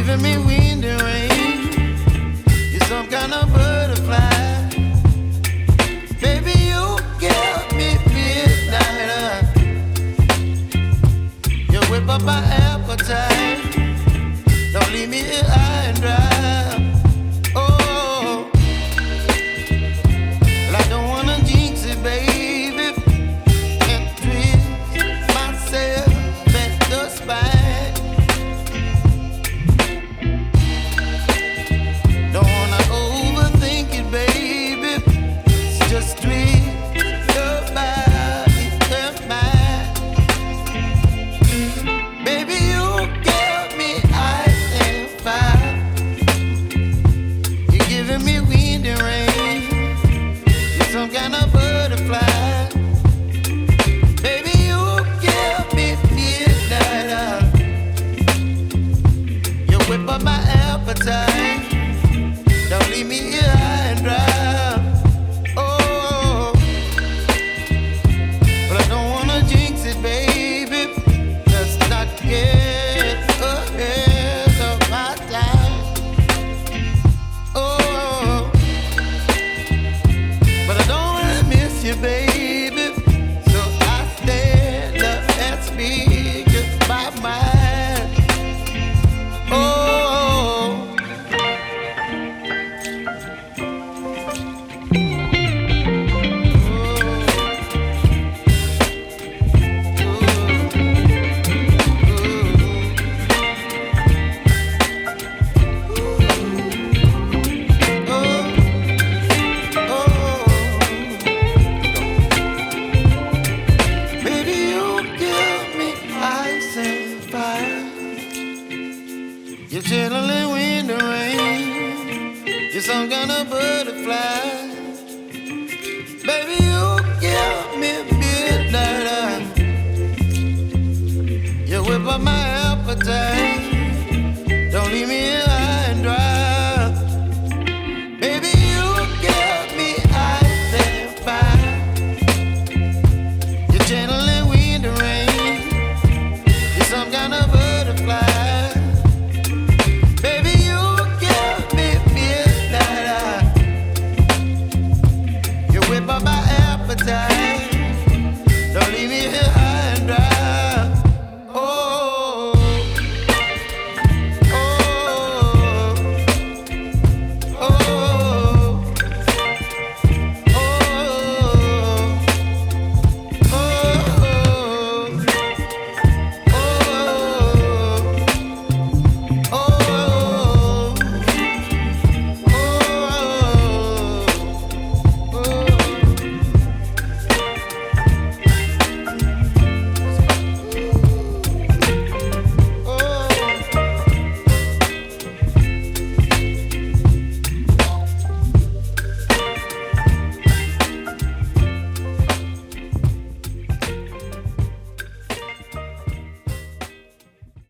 giving me wind and rain. You're some kind of butterfly. Baby, you give me midnight. You whip up my appetite. Don't leave me here high and dry. Oh, well, I don't wanna jinx it, baby, and twist myself at the spine. Don't wanna overthink it, baby. It's just twist your body and mine. Baby, you give me ice and fire. You're giving me wind and rain. You're some kind of butterfly. Baby, you give me midnight. You whip up my appetite. Don't leave me here high and dry. Oh, but I don't wanna jinx it, baby. Let's not get ahead of my time. Oh, but I don't wanna miss you, baby. So I stand up and speak just my mind. Oh. Baby, you give me ice and fire. You're chilling wind and rain. You're some kind of butterfly. Baby, you give me midnight. You whip up my appetite. Don't leave me